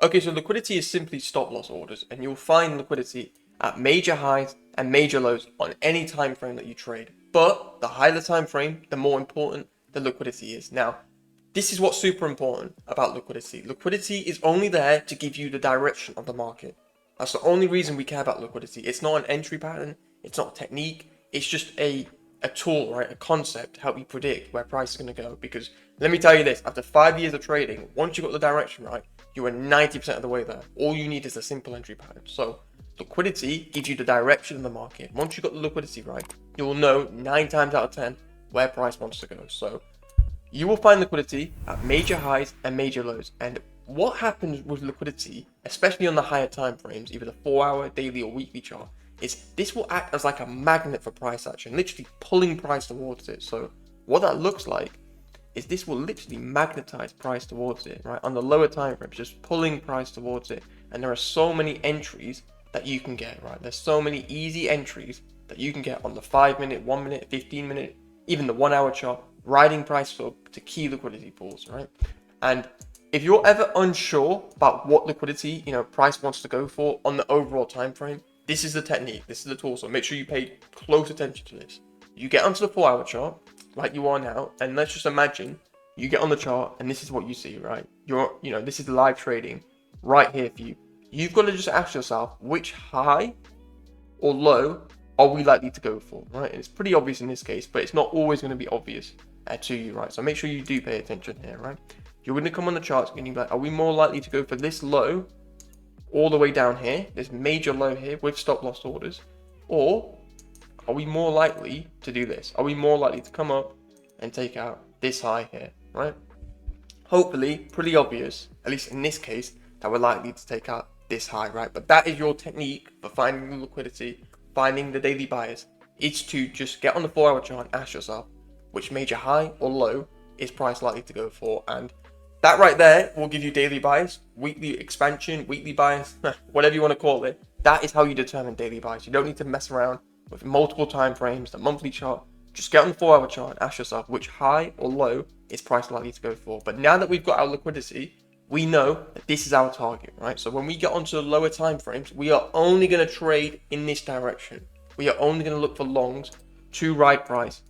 Okay, so liquidity is simply stop loss orders, and you'll find liquidity at major highs and major lows on any time frame that you trade. But the higher the time frame, the more important the liquidity is. Now, this is what's super important about liquidity. Liquidity is only there to give you the direction of the market. That's the only reason we care about liquidity. It's not an entry pattern, it's not a technique, it's just a tool, right? A concept to help you predict where price is going to go. Because let me tell you this, after 5 years of trading, once you got the direction right, you are 90% of the way there. All you need is a simple entry pattern. So liquidity gives you the direction of the market. Once you got the liquidity right, you will know 9 times out of 10 where price wants to go. So you will find liquidity at major highs and major lows. And what happens with liquidity, especially on the higher time frames, either the 4-hour, daily, or weekly chart, is this will act as like a magnet for price action, literally pulling price towards it. So what that looks like is this will literally magnetize price towards it, right? On the lower time frames, just pulling price towards it. And there are so many entries that you can get, right? There's so many easy entries that you can get on the 5-minute, 1-minute, 15-minute, even the 1-hour chart, riding price up to key liquidity pools, right? And if you're ever unsure about what liquidity, price wants to go for on the overall time frame, this is the technique, this is the tool. So make sure you pay close attention to this. You get onto the 4-hour chart like you are now, and let's just imagine you get on the chart and this is what you see, right? This is live trading right here for you. You've got to just ask yourself, which high or low are we likely to go for, right? And it's pretty obvious in this case, but it's not always going to be obvious to you, right? So make sure you do pay attention here, right? You're going to come on the charts and you're like, are we more likely to go for this low all the way down here, this major low here with stop loss orders, or are we more likely to do this? Are we more likely to come up and take out this high here, right? Hopefully, pretty obvious, at least in this case, that we're likely to take out this high, right? But that is your technique for finding the liquidity, finding the daily buyers. It's to just get on the 4-hour chart and ask yourself, which major high or low is price likely to go for? And that right there will give you daily buys, weekly expansion, weekly buys, whatever you want to call it. That is how you determine daily buys. You don't need to mess around with multiple time frames, the monthly chart. Just get on the 4-hour chart and ask yourself which high or low is price likely to go for. But now that we've got our liquidity, we know that this is our target, right? So when we get onto the lower time frames, we are only going to trade in this direction. We are only going to look for longs to ride price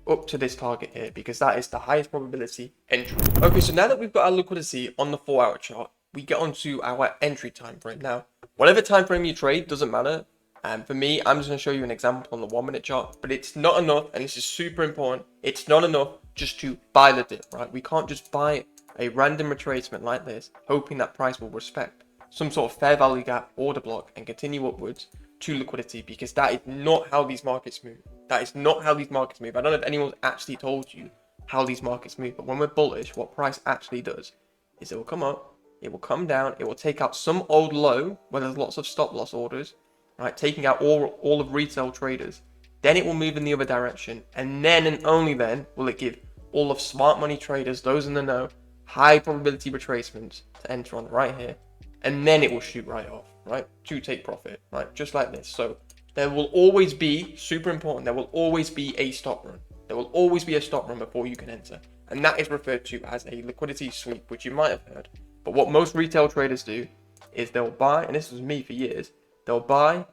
up to this target here, because that is the highest probability entry. Okay, so now that we've got our liquidity on the 4-hour chart, we get onto our entry time frame. Now, whatever time frame you trade doesn't matter. And for me, I'm just going to show you an example on the 1-minute chart, but it's not enough, and this is super important. It's not enough just to buy the dip, right? We can't just buy a random retracement like this, hoping that price will respect some sort of fair value gap, order block, and continue upwards to liquidity, because that is not how these markets move. That is not how these markets move. I don't know if anyone's actually told you how these markets move, but when we're bullish, what price actually does is it will come up, it will come down, it will take out some old low where there's lots of stop loss orders, right? Taking out all of retail traders. Then it will move in the other direction, and then and only then will it give all of smart money traders, those in the know, high probability retracements to enter on right here, and then it will shoot right off, right, to take profit, right, just like this. So there will always be, super important, there will always be a stop run. There will always be a stop run before you can enter, and that is referred to as a liquidity sweep, which you might have heard. But what most retail traders do is they'll buy, and this was me for years, they'll buy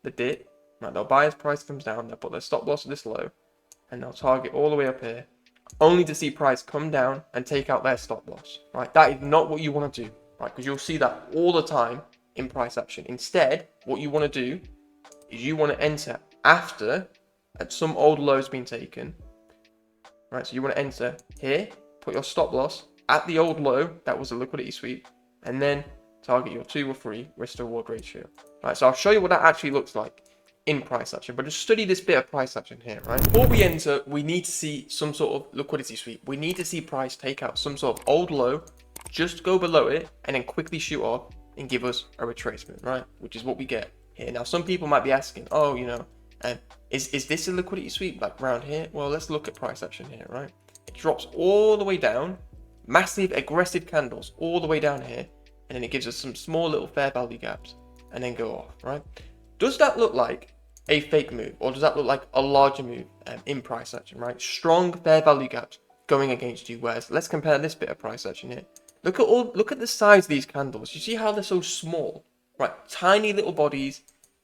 the dip, right, they'll buy as price comes down, they'll put their stop loss at this low, and they'll target all the way up here, only to see price come down and take out their stop loss, right? That is not what you want to do, right? Because you'll see that all the time in price action. Instead, what you want to do is you want to enter after some old low has been taken, right? So you want to enter here, put your stop loss at the old low, that was a liquidity sweep, and then target your 2 or 3 risk to reward ratio, right? So I'll show you what that actually looks like in price action, but just study this bit of price action here, right? Before we enter, we need to see some sort of liquidity sweep. We need to see price take out some sort of old low, just go below it, and then quickly shoot off and give us a retracement, right? Which is what we get here. Now, some people might be asking, oh, is this a liquidity sweep like around here? Well, let's look at price action here, right? It drops all the way down, massive aggressive candles all the way down here, and then it gives us some small little fair value gaps and then go off, right? Does that look like a fake move, or does that look like a larger move in price action, right? Strong fair value gaps going against you. Whereas let's compare this bit of price action here. Look at the size of these candles. You see how they're so small, right? Tiny little bodies.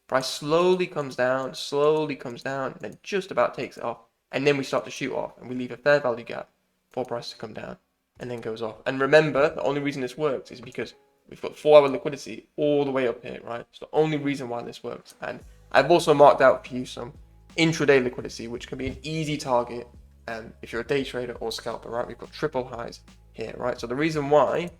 Price slowly comes down, and then just about takes it off. And then we start to shoot off, and we leave a fair value gap for price to come down, and then goes off. And remember, the only reason this works is because we've got 4-hour liquidity all the way up here, right? It's the only reason why this works. And I've also marked out for you some intraday liquidity, which can be an easy target if you're a day trader or scalper, right? We've got triple highs here, right? So the reason why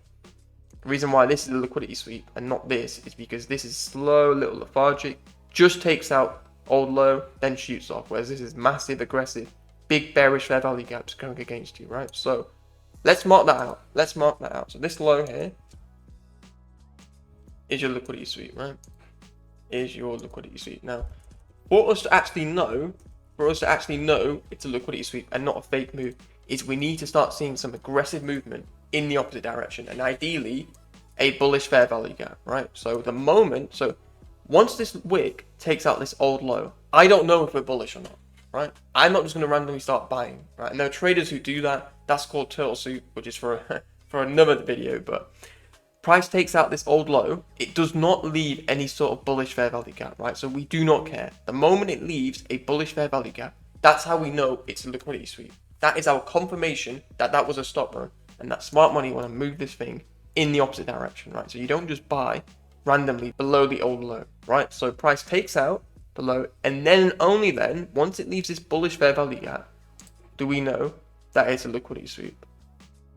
this is a liquidity sweep and not this is because this is slow, little lethargic, just takes out old low, then shoots off, whereas this is massive, aggressive, big bearish fair value gaps going against you, right? So let's mark that out. So this low here is your liquidity sweep, right? Is your liquidity sweep. Now, for us to actually know it's a liquidity sweep and not a fake move, is we need to start seeing some aggressive movement in the opposite direction, and ideally a bullish fair value gap, right? So once this wick takes out this old low, I don't know if we're bullish or not, right? I'm not just going to randomly start buying, right? And there are traders who do that. That's called turtle soup, which is for another video. But price takes out this old low, it does not leave any sort of bullish fair value gap, right? So we do not care. The moment it leaves a bullish fair value gap, that's how we know it's a liquidity sweep. That is our confirmation that that was a stop run, and that smart money want to move this thing in the opposite direction, right? So you don't just buy randomly below the old low, right? So price takes out the low, and then only then, once it leaves this bullish fair value gap, do we know that it's a liquidity sweep,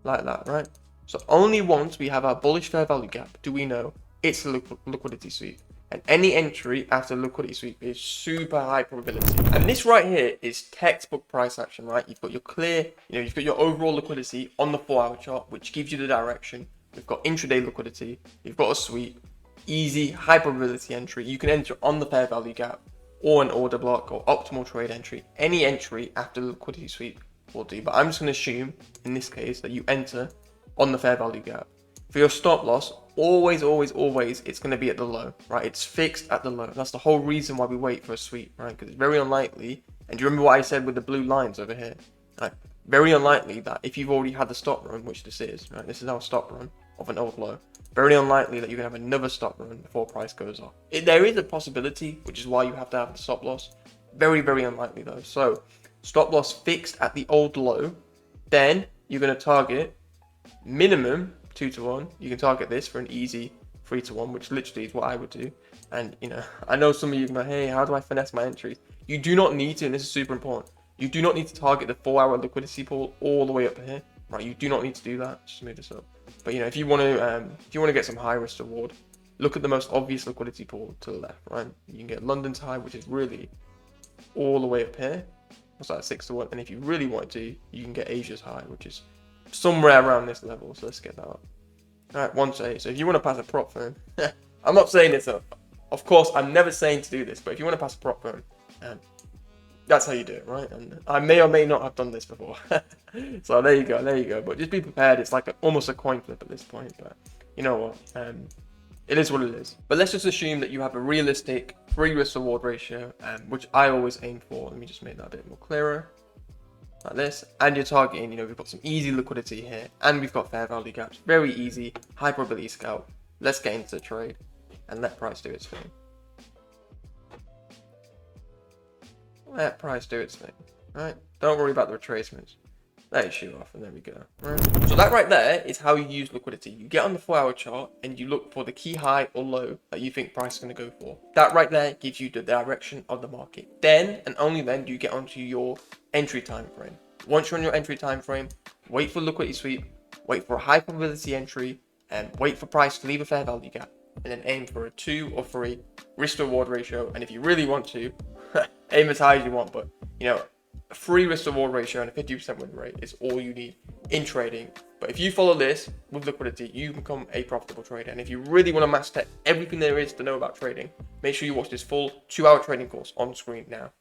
like that, right? So only once we have our bullish fair value gap do we know it's a liquidity sweep. And any entry after liquidity sweep is super high probability. And this right here is textbook price action, right? You've got your clear, you've got your overall liquidity on the 4-hour chart, which gives you the direction. We've got intraday liquidity. You've got a sweep, easy, high probability entry. You can enter on the fair value gap or an order block or optimal trade entry. Any entry after the liquidity sweep will do. But I'm just going to assume in this case that you enter on the fair value gap. For your stop loss, always, it's going to be at the low, right? It's fixed at the low. That's the whole reason why we wait for a sweep, right? Because it's very unlikely. And do you remember what I said with the blue lines over here? Right? Very unlikely that if you've already had the stop run, which this is, right? This is our stop run of an old low. Very unlikely that you're going to have another stop run before price goes off. There is a possibility, which is why you have to have the stop loss. Very, very unlikely though. So stop loss fixed at the old low. Then you're going to target minimum 2-to-1. You can target this for an easy 3-to-1, which literally is what I would do. And I know some of you can go, hey, how do I finesse my entries? You do not need to, and this is super important. You do not need to target the 4-hour liquidity pool all the way up here, right? You do not need to do that. Just move this up. But if you want to get some high risk reward, look at the most obvious liquidity pool to the left, right? You can get London's high, which is really all the way up here. What's that, 6-to-1? And if you really want to, you can get Asia's high, which is somewhere around this level. So let's get that up. All right, 1-to-8. So if you want to pass a prop firm, I'm not saying it's of course, I'm never saying to do this, but if you want to pass a prop firm, that's how you do it, right? And I may or may not have done this before. So there you go. But just be prepared. It's like almost a coin flip at this point. But you know what? It is what it is. But let's just assume that you have a realistic free risk reward ratio, which I always aim for. Let me just make that a bit more clearer. Like this, and you're targeting, we've got some easy liquidity here, and we've got fair value gaps. Very easy, high probability scalp. Let's get into the trade and let price do its thing. Let price do its thing, right? Don't worry about the retracements. Let it shoot off, and there we go. Right? So that right there is how you use liquidity. You get on the 4-hour chart, and you look for the key high or low that you think price is going to go for. That right there gives you the direction of the market. Then, and only then, do you get onto your entry time frame. Once you're on your entry time frame, wait for liquidity sweep, wait for a high probability entry, and wait for price to leave a fair value gap, and then aim for a 2 or 3 risk to reward ratio. And if you really want to, aim as high as you want, but a free risk to reward ratio and a 50% win rate is all you need in trading. But if you follow this with liquidity, you become a profitable trader. And if you really want to master everything there is to know about trading, make sure you watch this full 2-hour trading course on screen now.